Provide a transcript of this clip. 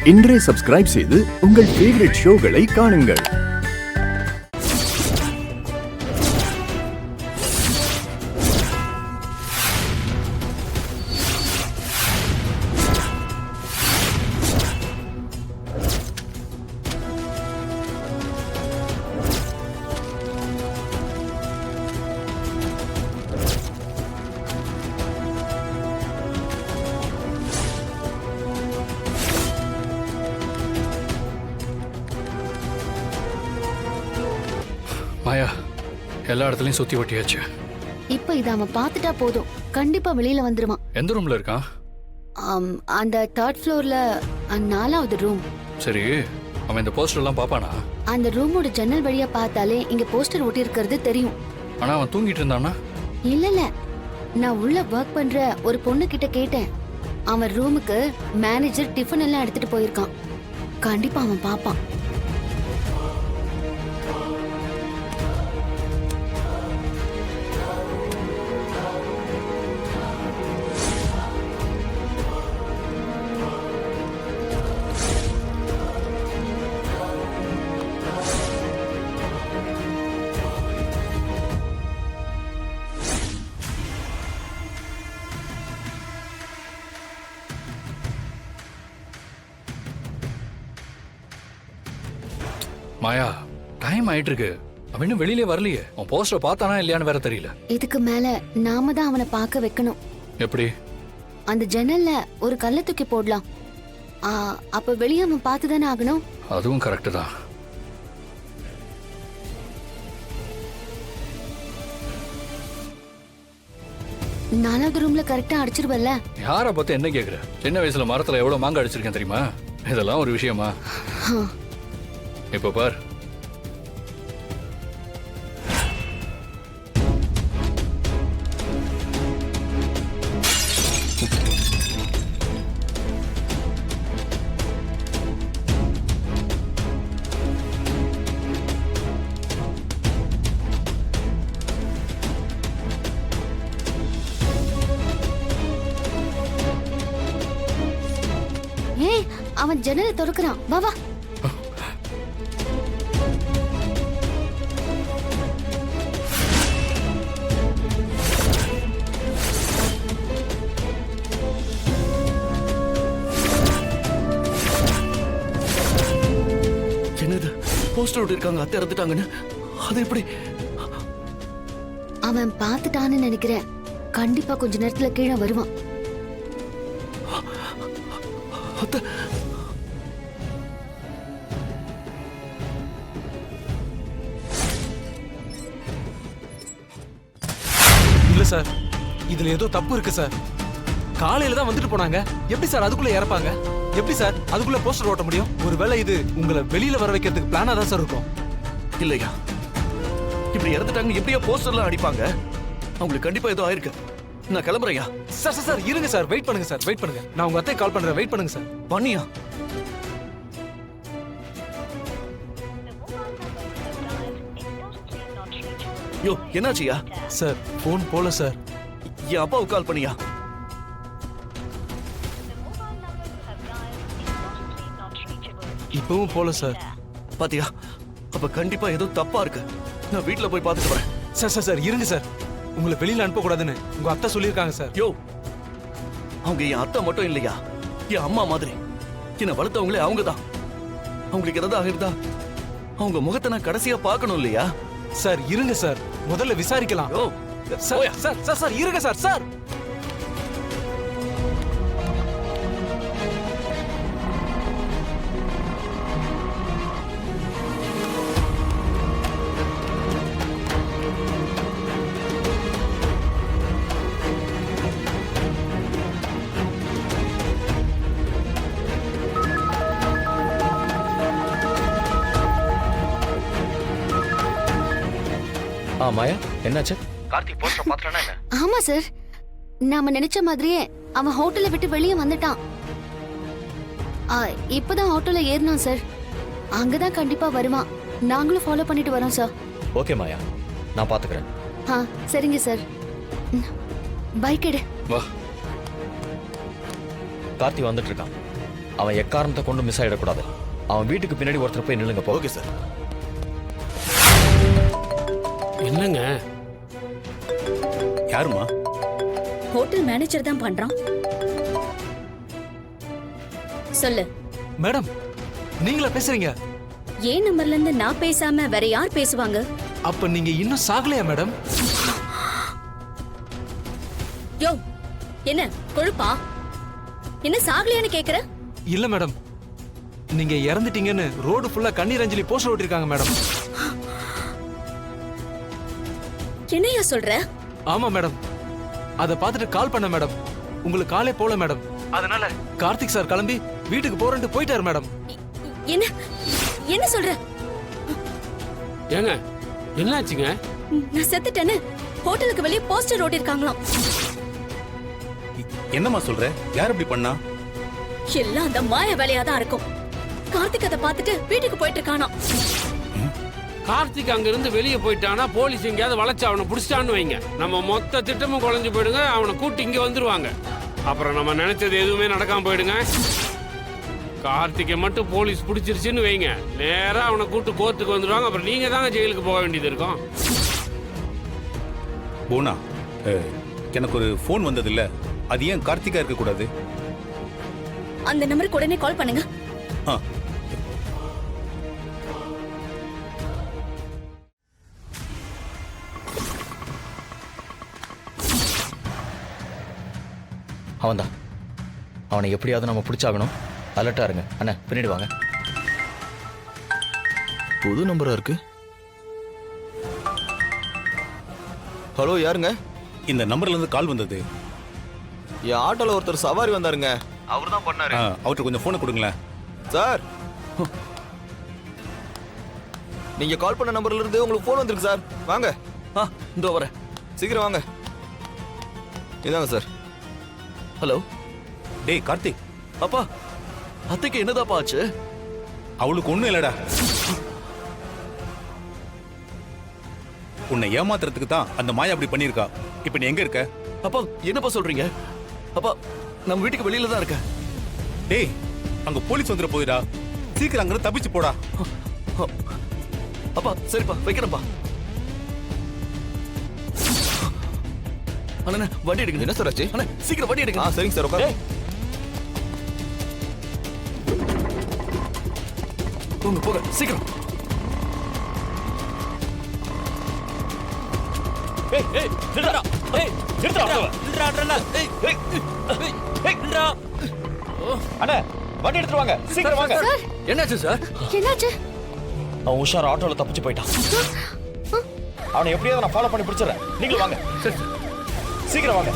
இன்றே சப்ஸ்கிரைப் செய்து உங்கள் ஃபேவரட் ஷோகளை காணுங்கள். மாயா, எல்லா இடத்துலயும் சுத்தி ஒட்டியாச்சு. இப்ப இத அவன் பாத்துட்டா போதும், கண்டிப்பா வெளியில வந்துருவான். எந்த ரூம்ல இருக்கான்? அந்த 3rd ஃப்ளோர்ல 4வது ரூம். சரி, அவன் இந்த போஸ்டர் எல்லாம் பாப்பானா? அந்த ரூமோட ஜன்னல் வழியா பார்த்தாலே இங்க போஸ்டர் ஒட்டி இருக்கிறது தெரியும். ஆனா அவன் தூங்கிட்டு இருந்தானா? இல்ல, நான் உள்ள ஒர்க் பண்ற ஒரு பொண்ணு கிட்ட கேட்டேன். அவன் ரூமுக்கு மேனேஜர் டிஃபன் எல்லாம் எடுத்துட்டு போயிருக்கான். கண்டிப்பா அவன் பாப்பான். மாயா, டைம் ஆயிட்டு இருக்கு. அவன் இன்னும் வெளியிலே வரலையே. அவன் போஸ்டர் பார்த்தானா இல்லையான்னு வேற தெரியல. இதுக்கு மேல நாம தான் அவனை பார்க்க வைக்கணும். எப்படி? அந்த ஜன்னல்ல ஒரு கல்லை தூக்கி போடலாம். அப்ப வெளியே அவன் பார்த்துதானே ஆகணும். அதுவும் கரெக்ட் தான். நாலாவது ரூம்ல கரெக்டா அடிச்சிருவல்ல? யாரை பத்தி என்ன கேக்குற? சின்ன வயசுல மரத்துல எவ்வளவு மாங்காய் அடிச்சிருக்கேன் தெரியுமா? இதெல்லாம் ஒரு விஷயமா? இப்ப பார். ஏய், அவன் ஜன்னலை திறக்கிறான். வா வா. என்னது போஸ்டர் ஒட்டிருக்காங்க, அத்தை இறந்துட்டாங்கன்னு? அது எப்படி? அவன் பார்த்துட்டான்னு நினைக்கிறேன். கண்டிப்பா கொஞ்ச நேரத்துல கீழே வருவான். அத்தை, இல்ல சார், இதுல ஏதோ தப்பு இருக்கு சார். காலையில தான் வந்துட்டு போனாங்க. எப்படி சார் அதுக்குள்ள இறப்பாங்க? எப்படி சார் அதுக்குள்ள போஸ்டர் ஓட்ட முடியும்? ஒருவேளை இது உங்களை வெளியில வர வைக்கிறதுக்கு பிளானா தான் சார் இருக்கும். இல்லையா, இப்படி இறந்துட்டாங்க எப்படியா போஸ்டர்லாம் அடிப்பாங்க? அவங்களுக்கு கண்டிப்பா ஏதோ ஆயிருக்கு. நான் கிளம்புறையா? சார் சார் சார் இருங்க சார், வெயிட் பண்ணுங்க சார், வெயிட் பண்ணுங்க. நான் உங்க அத்தை கால் பண்றேன், வெயிட் பண்ணுங்க சார். பண்ணியா? யோ, என்னாச்சியா? சார் போன் போல சார். என் அப்பாவுக்கு கால் பண்ணியா? இப்பவும் போல சார். பாத்தியா, அப்ப கண்டிப்பா ஏதோ தப்பா இருக்கு. நான் வீட்டுல போய் பார்த்துட்டு வரேன். சார் சார் சார் இருங்க சார், உங்களை வெளியில அனுப்ப கூடாதுன்னு உங்க அத்தை சொல்லியிருக்காங்க சார். யோ, அவங்க என் அத்தை மட்டும் இல்லையா, என் அம்மா மாதிரி. என்னை வளர்த்தவங்களே அவங்க தான். அவங்களுக்கு ஏதாவது ஆகிருந்தா அவங்க முகத்தை நான் கடைசியா பார்க்கணும் இல்லையா? சார் இருங்க சார், முதல்ல விசாரிக்கலாம். யோ, சார் சார் சார் சார் இருங்க சார். சார் மாயா, என்னாச்சு? கார்த்திக் போஸ்டர் பாத்துறானா என்ன? ஆமா சார், நாம நினைச்ச மாதிரியே அவன் ஹோட்டலை விட்டு வெளியே வந்துட்டான். இப்பதான் ஆட்டோல ஏறினான் சார். அங்கதான் கண்டிப்பா வருவான். நாங்களும் ஃபாலோ பண்ணிட்டு வரோம் சார். ஓகே மாயா, நான் பாத்துக்கிறேன். சரிங்க சார். பைக் எடு. வா. கார்த்தி வந்துட்டு இருக்கான். அவன் எக்காரணத்தை கொண்டு மிஸ் ஆயிடக்கூடாது. அவன் வீட்டுக்கு பின்னாடி ஒருத்தர் போய் நில்லுங்க போ. Okay sir. என்னங்க யாருமா? ஹோட்டல் மேனேஜர் தான் பண்றான். சொல்லு. மேடம் நீங்களா பேசுறீங்க? ஏன் நம்பர்ல இருந்து நான் பேசாம வேற யார் பேசுவாங்க? அப்ப நீங்க இன்னும் சாகலையா மேடம்? யோ, என்ன கொழுப்பா? என்ன சாகலையான்னு கேக்குற? இல்ல மேடம், நீங்க இறந்துட்டீங்கன்னு ரோடு ஃபுல்லா கண்ணீர் அஞ்சலி போஸ்டர் ஓட்டிருக்காங்க மேடம். என்னையா சொல்ற? ஆமா மேடம், அத பார்த்துட்டு கால் பண்ண மேடம். உங்களுக்கு காலே போல மேடம். அதனால கார்த்திக் சார் கிளம்பி வீட்டுக்கு போறேன்னு போயிட்டாரு மேடம். என்ன என்ன சொல்ற? ஏங்க என்னாச்சுங்க? நான் செத்துட்டேன்னு ஹோட்டலுக்கு வெளியே போஸ்டர் ஓட்டிருக்காங்களாம். என்னம்மா சொல்ற? யார் இப்படி பண்ணா? எல்லாம் அந்த மாய வேலையா தான் இருக்கும். கார்த்திக் அதை பார்த்துட்டு வீட்டுக்கு போயிட்டு இருக்கானா. கார்த்திக் அங்க இருந்து வெளியே போயிட்டானா போலீஸ் எங்கேயாவது வளைச்சு அவனை புடிச்சிட்டான்னு வைங்க, நம்ம மொத்த திட்டமும் குழஞ்சு போயிடுங்க. அவனை கூட்டி இங்க வந்துருவாங்க. அப்புறம் நம்ம நினைச்சது எதுவுமே நடக்காம போயிடுங்க. கார்த்திகை மட்டும் போலீஸ் பிடிச்சிருச்சுன்னு வைங்க, நேரா அவனை கூட்டு கோர்ட்டுக்கு வந்துடுவாங்க. அப்புறம் நீங்க தாங்க ஜெயிலுக்கு போக வேண்டியது இருக்கும். போனா எனக்கு ஒரு ஃபோன் வந்தது இல்ல, அது ஏன் கார்த்திகா இருக்க கூடாது? அந்த நம்பருக்கு உடனே கால் பண்ணுங்க. ஆ, அவன்தான். அவனை எப்படியாவது நம்ம பிடிச்சாகணும். அலர்ட்டா இருங்க. அண்ணா பின்னாடி வாங்க. புது நம்பரா இருக்கு. ஹலோ, யாருங்க? இந்த நம்பர்ல இருந்து கால் வந்தது. என் ஆட்டோல ஒருத்தர் சவாரி வந்தாருங்க, அவர் தான் பண்ணாரு. அவர்கிட்ட கொஞ்சம் போனை கொடுங்களேன். சார், நீங்க கால் பண்ண நம்பர்ல இருந்து உங்களுக்கு போன் வந்திருக்கு சார். வாங்க. இதோ வரேன், சீக்கிரம் வாங்க. இதாங்க சார். ஹலோ. டேய் கார்த்திக். அப்பா, அத்தைக்கு என்னதாப்பா ஆச்சு? அவளுக்கு ஒண்ணும் இல்லடா. உன்னை ஏமாத்துறதுக்கு தான் அந்த மாயா அப்படி பண்ணிருக்கா. இப்ப நீ எங்க இருக்க? அப்பா, என்னப்பா சொல்றீங்க? அப்பா, நம்ம வீட்டுக்கு வெளியில தான் இருக்க. டேய், அங்க போலீஸ் வந்துட போயிடா. சீக்கிரம் அங்க தப்பிச்சு போடா. அப்பா, சரிப்பா, வைக்கிறேன்ப்பா. அண்ணா, வண்டி எடுங்க. என்ன சார் ஆச்சு? அண்ணா, சீக்கிரம் வண்டி எடுங்க. சரிங்க சார், உட்காரு. போங்க போங்க, சீக்கிரம். ஏய் ஏய் நில்றா. ஏய் நில்றா. நில்றா. ஏய் ஏய் ஏய் நில்றா. அண்ணா வண்டி எடுத்துட்டு வாங்க, சீக்கிரம் வாங்க. என்னாச்சு சார்? என்னாச்சு? அவன் உஷார் ஆட்டோல தப்பிச்சு போயிட்டான். அவனை எப்படியாவது நான் ஃபாலோ பண்ணி பிடிச்சிடறேன். நீங்களும் வாங்க. சரி சீக்கிரம் வாங்க.